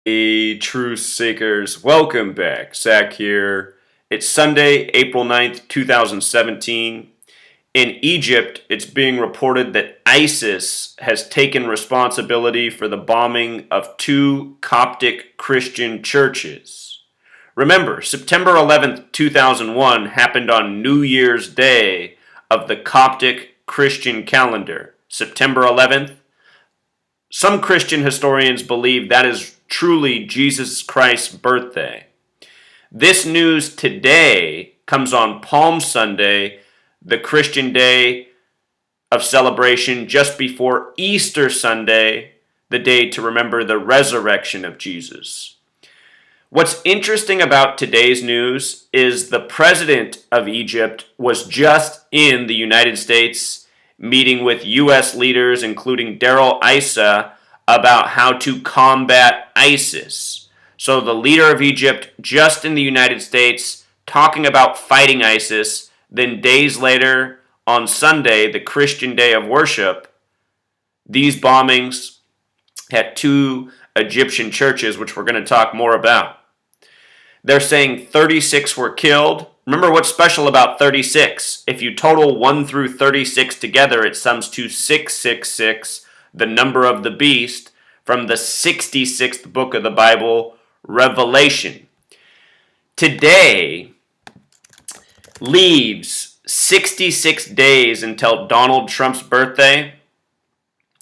Hey, truth seekers, welcome back. Zach here. It's Sunday, April 9th, 2017. In Egypt, it's being reported that ISIS has taken responsibility for the bombing of two Coptic Christian churches. Remember, September 11th, 2001 happened on New Year's Day of the Coptic Christian calendar. September 11th. Some Christian historians believe that is truly Jesus Christ's birthday. This news today comes on Palm Sunday, the Christian day of celebration just before Easter Sunday, the day to remember the resurrection of Jesus. What's interesting about today's news is the president of Egypt was just in the United States meeting with U.S. leaders, including Darrell Issa, about how to combat ISIS. So the leader of Egypt just in the United States talking about fighting ISIS, then days later on Sunday, the Christian day of worship, these bombings at two Egyptian churches, which we're going to talk more about. They're saying 36 were killed. Remember what's special about 36? If you total 1 through 36 together, it sums to 666, the number of the beast, from the 66th book of the Bible, Revelation. Today leaves 66 days until Donald Trump's birthday.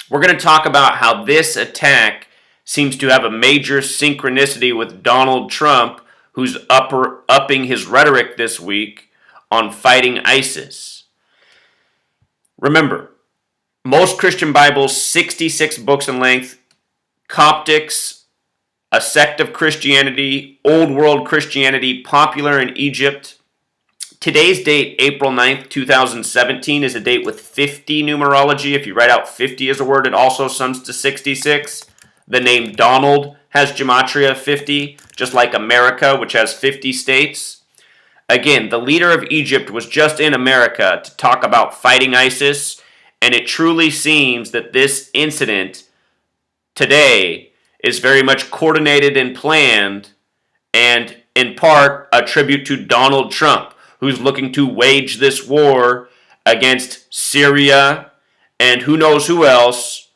We're going to talk about how this attack seems to have a major synchronicity with Donald Trump, who's upping his rhetoric this week on fighting ISIS. Remember, most Christian Bibles, 66 books in length, Coptics, a sect of Christianity, Old World Christianity, popular in Egypt. Today's date, April 9th, 2017, is a date with 50 numerology. If you write out 50 as a word, it also sums to 66. The name Donald has gematria 50, just like America, which has 50 states. Again, the leader of Egypt was just in America to talk about fighting ISIS, and it truly seems that this incident today is very much coordinated and planned, and in part a tribute to Donald Trump, who's looking to wage this war against Syria and who knows who else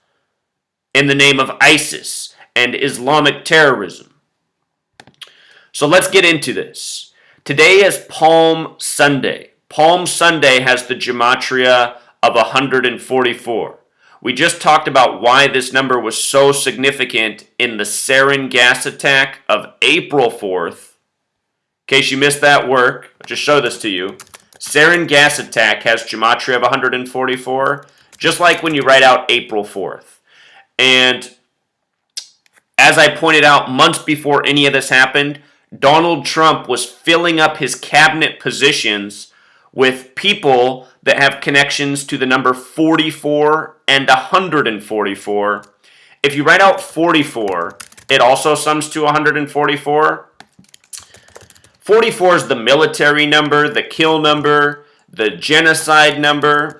in the name of ISIS and Islamic terrorism. So let's get into this. Today is Palm Sunday. Palm Sunday has the gematria of 144. We just talked about why this number was so significant in the sarin gas attack of April 4th. In case you missed that work, I'll just show this to you. Sarin gas attack has gematria of 144, just like when you write out April 4th. And as I pointed out months before any of this happened, Donald Trump was filling up his cabinet positions with people that have connections to the number 44 and 144. If you write out 44, it also sums to 144. 44 is the military number, the kill number, the genocide number.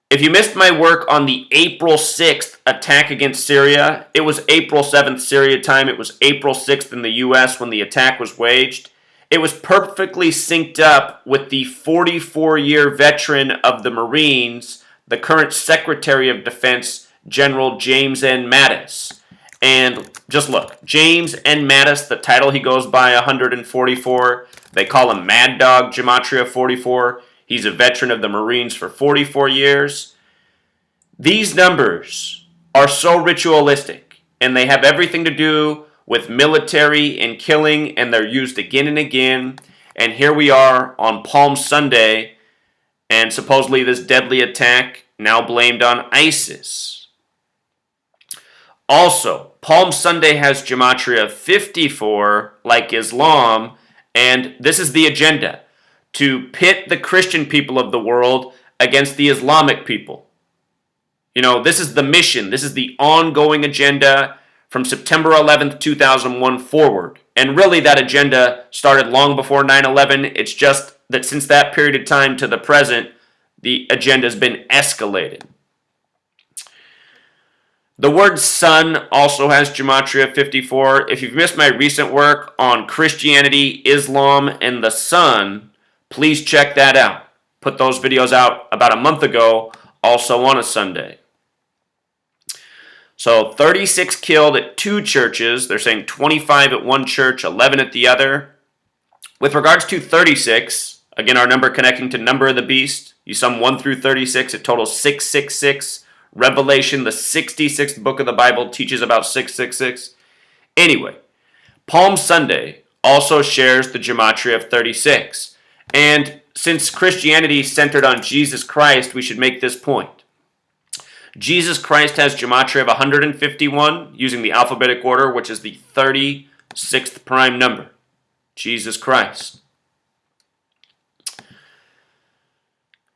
If you missed my work on the April 6th attack against Syria, it was April 7th Syria time. It was April 6th in the U.S. when the attack was waged. It was perfectly synced up with the 44-year veteran of the Marines, the current Secretary of Defense, General James N. Mattis. And just look, James N. Mattis, the title he goes by, 144. They call him Mad Dog, gematria 44. He's a veteran of the Marines for 44 years. These numbers are so ritualistic, and they have everything to do with military and killing, and they're used again and again. And here we are on Palm Sunday, and supposedly this deadly attack now blamed on ISIS. Also, Palm Sunday has gematria 54, like Islam, and this is the agenda: to pit the Christian people of the world against the Islamic people. You know, this is the mission. This is the ongoing agenda from September 11th, 2001 forward. And really that agenda started long before 9/11. It's just that since that period of time to the present, the agenda has been escalated. The word sun also has gematria 54. If you've missed my recent work on Christianity, Islam, and the sun, please check that out. Put those videos out about a month ago, also on a Sunday. So 36 killed at 2 churches. They're saying 25 at one church, 11 at the other. With regards to 36, again, our number connecting to number of the beast, you sum 1 through 36, it totals 666. Revelation, the 66th book of the Bible, teaches about 666. Anyway, Palm Sunday also shares the gematria of 36. And since Christianity is centered on Jesus Christ, we should make this point. Jesus Christ has gematria of 151 using the alphabetic order, which is the 36th prime number. Jesus Christ.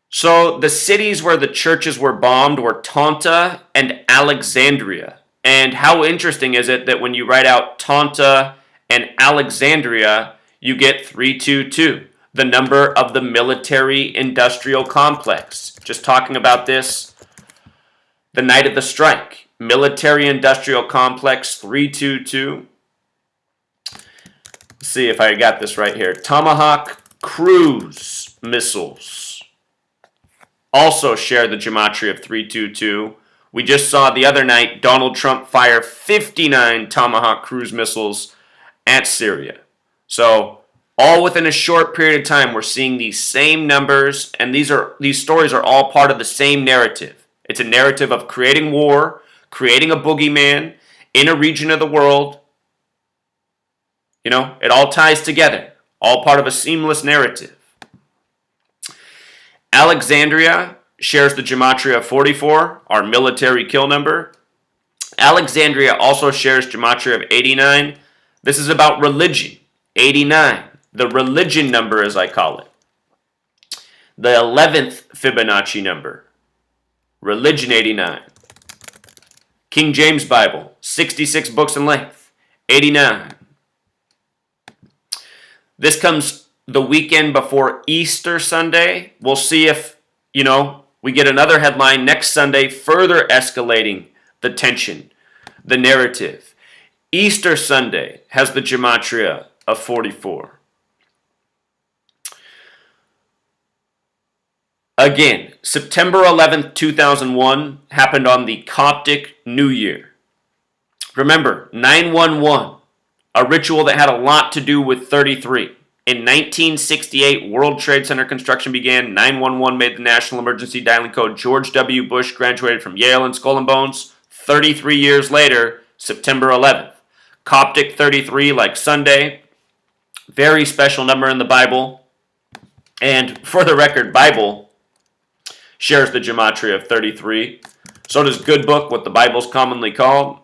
So the cities where the churches were bombed were Tanta and Alexandria. And how interesting is it that when you write out Tanta and Alexandria, you get 322, the number of the military-industrial complex. Just talking about this the night of the strike. Military-industrial complex 322. Let's see if I got this right here. Tomahawk cruise missiles also share the gematria of 322. We just saw the other night Donald Trump fire 59 Tomahawk cruise missiles at Syria. So all within a short period of time, we're seeing these same numbers, and these stories are all part of the same narrative. It's a narrative of creating war, creating a boogeyman in a region of the world. You know, it all ties together, all part of a seamless narrative. Alexandria shares the gematria of 44, our military kill number. Alexandria also shares gematria of 89. This is about religion, 89, the religion number as I call it. The 11th Fibonacci number, religion 89. King James Bible, 66 books in length, 89. This comes the weekend before Easter Sunday. We'll see if, we get another headline next Sunday further escalating the tension, the narrative. Easter Sunday has the gematria of 44. Again, September 11th, 2001 happened on the Coptic New Year. Remember, 911, a ritual that had a lot to do with 33. In 1968, World Trade Center construction began. 911 made the national emergency dialing code. George W. Bush graduated from Yale and Skull and Bones. 33 years later, September 11th. Coptic 33, like Sunday. Very special number in the Bible. And for the record, Bible shares the gematria of 33. So does Good Book, what the Bible's commonly called.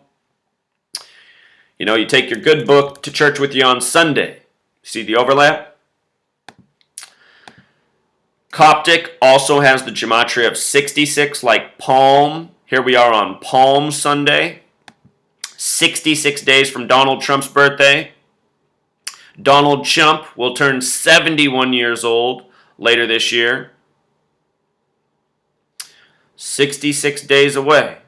You take your good book to church with you on Sunday. See the overlap? Coptic also has the gematria of 66, like Palm. Here we are on Palm Sunday. 66 days from Donald Trump's birthday. Donald Trump will turn 71 years old later this year. 66 days away.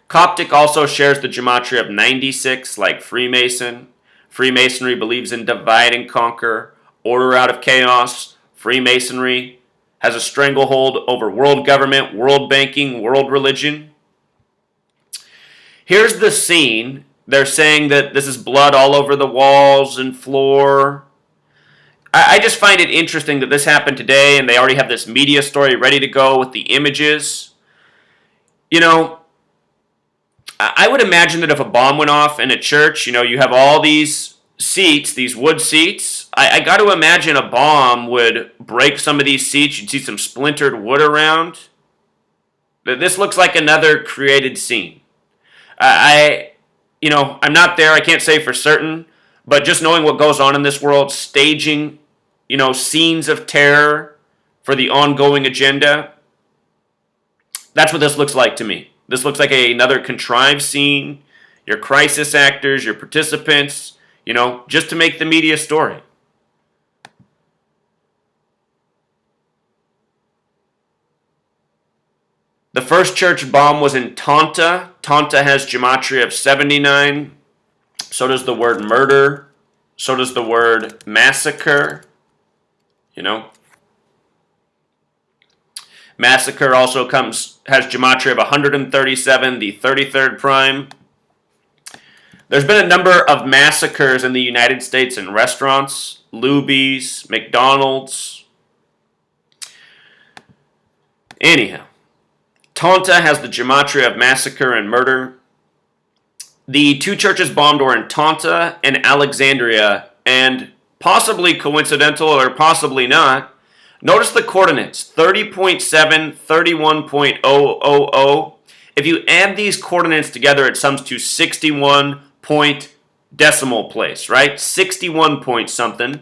Coptic also shares the gematria of 96, like Freemason. Freemasonry believes in divide and conquer, order out of chaos. Freemasonry has a stranglehold over world government, world banking, world religion. Here's the scene. They're saying that this is blood all over the walls and floor. I just find it interesting that this happened today and they already have this media story ready to go with the images. I would imagine that if a bomb went off in a church, you have all these seats, these wood seats. I got to imagine a bomb would break some of these seats. You'd see some splintered wood around. This looks like another created scene. I'm not there. I can't say for certain. But just knowing what goes on in this world, staging, scenes of terror for the ongoing agenda, that's what this looks like to me. This looks like another contrived scene. Your crisis actors, your participants, just to make the media story. The first church bomb was in Tanta. Tanta has gematria of 79. So does the word murder. So does the word massacre. Massacre also has gematria of 137, the 33rd prime. There's been a number of massacres in the United States in restaurants, Luby's, McDonald's. Anyhow, Tanta has the gematria of massacre and murder. The two churches bombed were in Tanta and Alexandria, and possibly coincidental or possibly not, notice the coordinates, 30.7, 31.000. If you add these coordinates together, it sums to 61 point decimal place, right? 61 point something.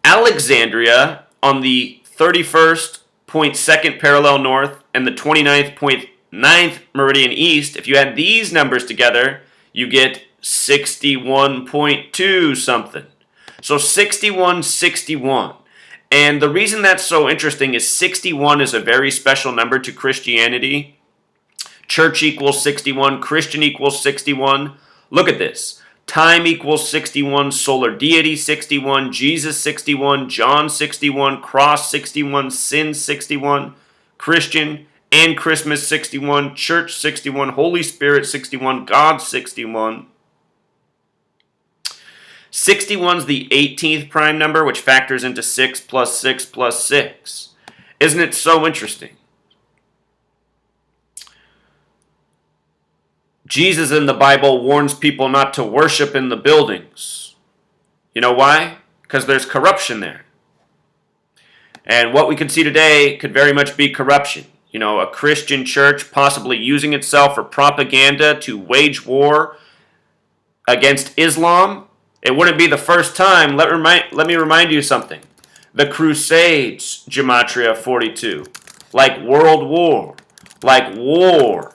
Alexandria on the 31st.2nd parallel north and the 29th.9th meridian east, if you add these numbers together, you get 61.2 something. So 61, 61. And the reason that's so interesting is 61 is a very special number to Christianity. Church equals 61, Christian equals 61. Look at this. Time equals 61, solar deity 61, Jesus 61, John 61, cross 61, sin 61, Christian and Christmas 61, church 61, Holy Spirit 61, God 61. 61 is the 18th prime number, which factors into 6 plus 6 plus 6. Isn't it so interesting? Jesus in the Bible warns people not to worship in the buildings. You know why? Because there's corruption there. And what we can see today could very much be corruption. A Christian church possibly using itself for propaganda to wage war against Islam. It wouldn't be the first time. Let me remind you something. The Crusades, gematria 42. Like World War. Like war.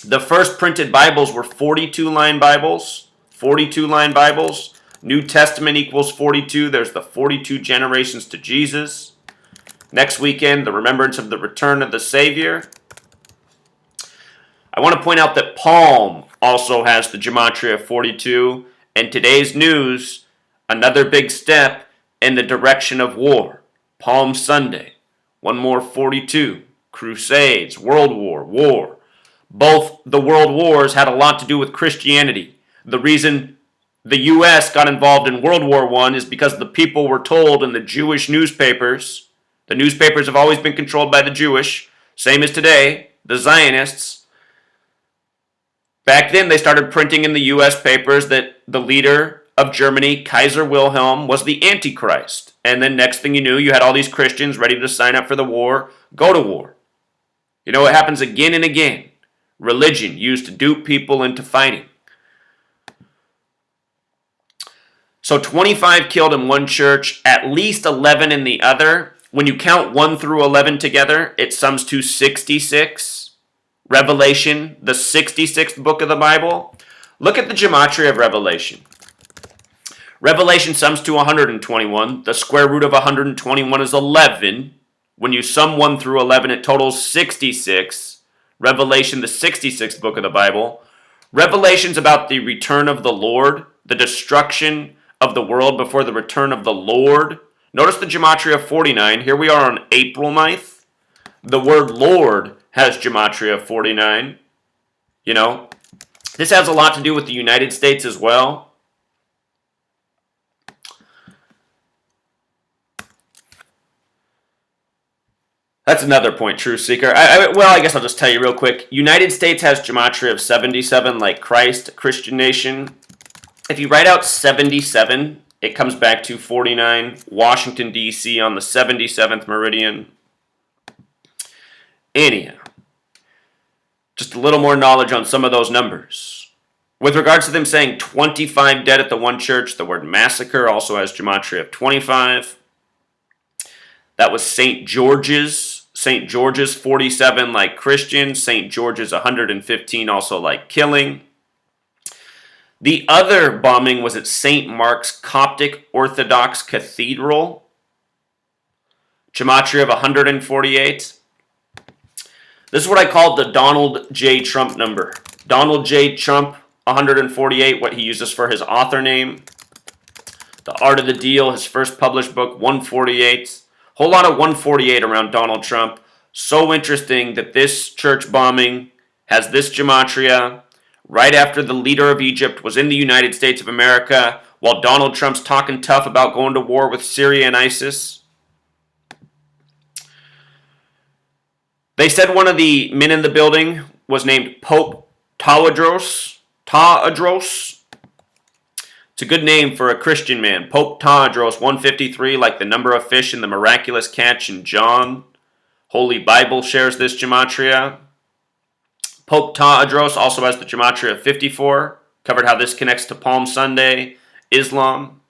The first printed Bibles were 42-line Bibles. 42-line Bibles. New Testament equals 42. There's the 42 generations to Jesus. Next weekend, the remembrance of the return of the Savior. I want to point out that Palm also has the gematria of 42. And today's news, another big step in the direction of war. Palm Sunday. One more 42. Crusades, World War, war. Both the world wars had a lot to do with Christianity. The reason the U.S. got involved in World War I is because the people were told in the Jewish newspapers. The newspapers have always been controlled by the Jewish, same as today, the Zionists. Back then, they started printing in the U.S. papers that the leader of Germany, Kaiser Wilhelm, was the Antichrist. And then next thing you knew, you had all these Christians ready to sign up for the war, go to war. It happens again and again. Religion used to dupe people into fighting. So 25 killed in one church, at least 11 in the other. When you count 1 through 11 together, it sums to 66. Revelation, the 66th book of the Bible. Look at the gematria of Revelation. Revelation sums to 121. The square root of 121 is 11. When you sum 1 through 11, it totals 66. Revelation, the 66th book of the Bible. Revelation's about the return of the Lord, the destruction of the world before the return of the Lord. Notice the gematria of 49. Here we are on April 9th. The word Lord has gematria of 49. This has a lot to do with the United States as well. That's another point, Truth Seeker. I guess I'll just tell you real quick. United States has gematria of 77, like Christ, Christian nation. If you write out 77, it comes back to 49. Washington, D.C. on the 77th meridian. Anyhow, just a little more knowledge on some of those numbers. With regards to them saying 25 dead at the one church, the word massacre also has gematria of 25. That was St. George's. St. George's 47 like Christian. St. George's 115 also like killing. The other bombing was at St. Mark's Coptic Orthodox Cathedral. Gematria of 148. This is what I call the Donald J. Trump number. Donald J. Trump, 148, what he uses for his author name. The Art of the Deal, his first published book, 148. Whole lot of 148 around Donald Trump. So interesting that this church bombing has this gematria right after the leader of Egypt was in the United States of America while Donald Trump's talking tough about going to war with Syria and ISIS. They said one of the men in the building was named Pope Tawadros. It's a good name for a Christian man. Pope Tawadros, 153, like the number of fish in the miraculous catch in John. Holy Bible shares this gematria. Pope Tawadros also has the gematria of 54. Covered how this connects to Palm Sunday, Islam,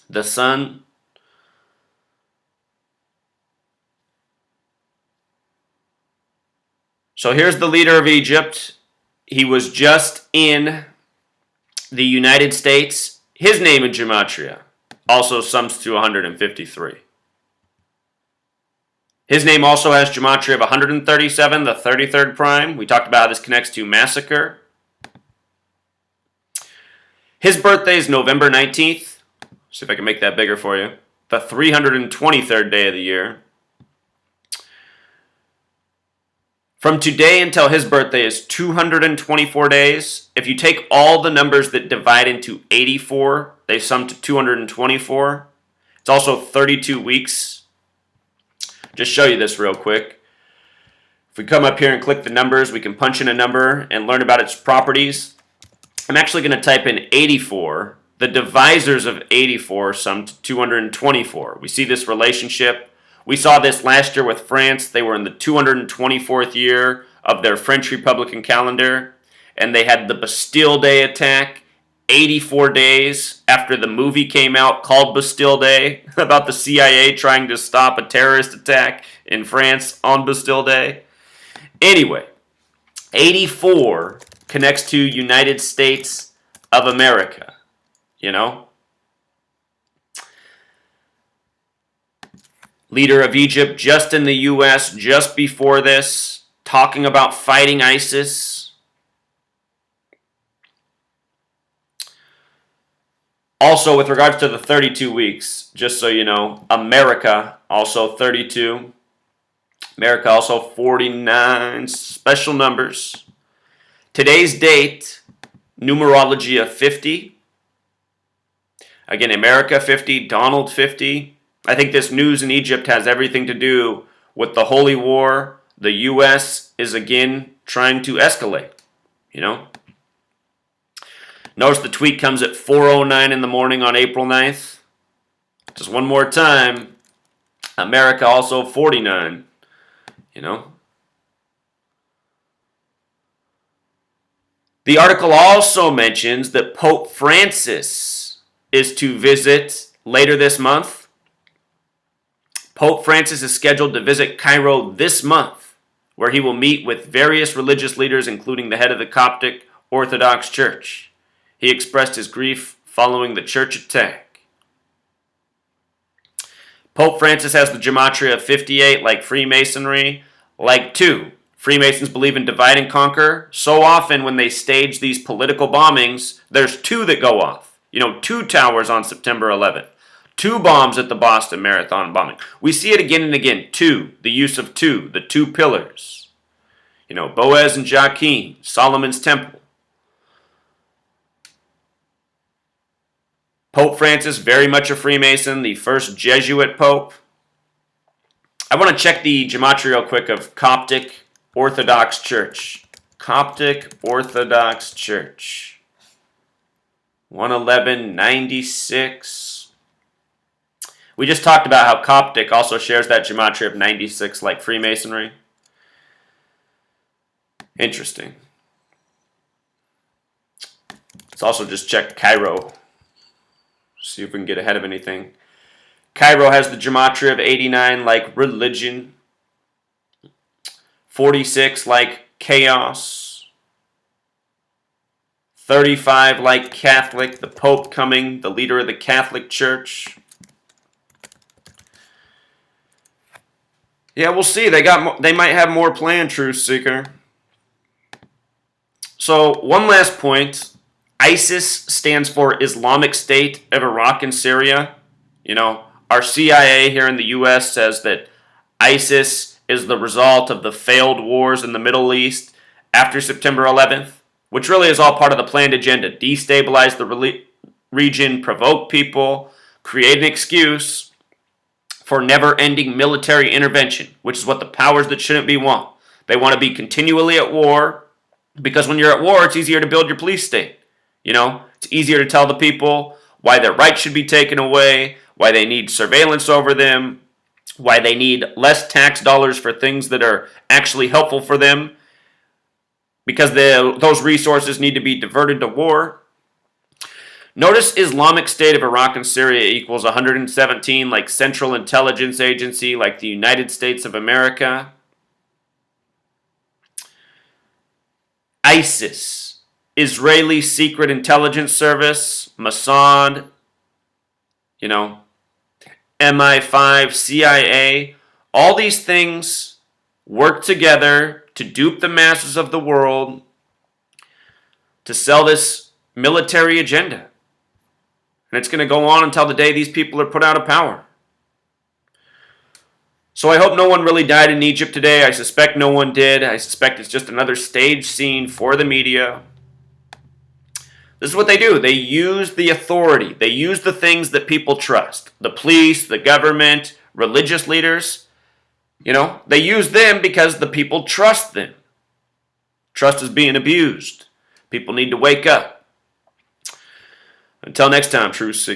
the sun. So here's the leader of Egypt. He was just in the United States. His name in gematria also sums to 153. His name also has gematria of 137, the 33rd prime. We talked about how this connects to massacre. His birthday is November 19th. See if I can make that bigger for you. The 323rd day of the year. From today until his birthday is 224 days. If you take all the numbers that divide into 84, they sum to 224. It's also 32 weeks. Just show you this real quick. If we come up here and click the numbers, we can punch in a number and learn about its properties. I'm actually going to type in 84. The divisors of 84 sum to 224. We see this relationship. We saw this last year with France. They were in the 224th year of their French Republican calendar, and they had the Bastille Day attack 84 days after the movie came out called Bastille Day about the CIA trying to stop a terrorist attack in France on Bastille Day. Anyway, 84 connects to United States of America, you know? Leader of Egypt just in the U.S. just before this, talking about fighting ISIS. Also, with regards to the 32 weeks, just so you know, America also 32. America also 49. Special numbers. Today's date, numerology of 50. Again, America 50, Donald 50. I think this news in Egypt has everything to do with the Holy War. The U.S. is again trying to escalate, you know. Notice the tweet comes at 4:09 in the morning on April 9th. Just one more time. America also 49, you know. The article also mentions that Pope Francis is to visit later this month. Pope Francis is scheduled to visit Cairo this month, where he will meet with various religious leaders, including the head of the Coptic Orthodox Church. He expressed his grief following the church attack. Pope Francis has the gematria of 58, like Freemasonry, like 2. Freemasons believe in divide and conquer. So often when they stage these political bombings, there's 2 that go off. You know, 2 towers on September 11th. 2 bombs at the Boston Marathon bombing. We see it again and again. 2, the use of 2, the 2 pillars. You know, Boaz and Joachim, Solomon's Temple. Pope Francis, very much a Freemason, the first Jesuit pope. I want to check the gematria real quick of Coptic Orthodox Church. Coptic Orthodox Church. 11196. We just talked about how Coptic also shares that gematria of 96 like Freemasonry. Interesting. Let's also just check Cairo. See if we can get ahead of anything. Cairo has the gematria of 89 like religion. 46 like chaos. 35 like Catholic, the Pope coming, the leader of the Catholic Church. Yeah, we'll see. They might have more planned, Truth Seeker. So one last point. ISIS stands for Islamic State of Iraq and Syria. You know, our CIA here in the U.S. says that ISIS is the result of the failed wars in the Middle East after September 11th, which really is all part of the planned agenda. Destabilize the region, provoke people, create an excuse for never-ending military intervention, which is what the powers that shouldn't be want. They want to be continually at war, because when you're at war, it's easier to build your police state. You know, it's easier to tell the people why their rights should be taken away, why they need surveillance over them, why they need less tax dollars for things that are actually helpful for them, because those resources need to be diverted to war. Notice Islamic State of Iraq and Syria equals 117, like Central Intelligence Agency, like the United States of America. ISIS, Israeli Secret Intelligence Service, Mossad, you know, MI5, CIA, all these things work together to dupe the masses of the world to sell this military agenda. And it's going to go on until the day these people are put out of power. So I hope no one really died in Egypt today. I suspect no one did. I suspect it's just another stage scene for the media. This is what they do. They use the authority. They use the things that people trust. The police, the government, religious leaders. You know, they use them because the people trust them. Trust is being abused. People need to wake up. Until next time, Truth Seeker.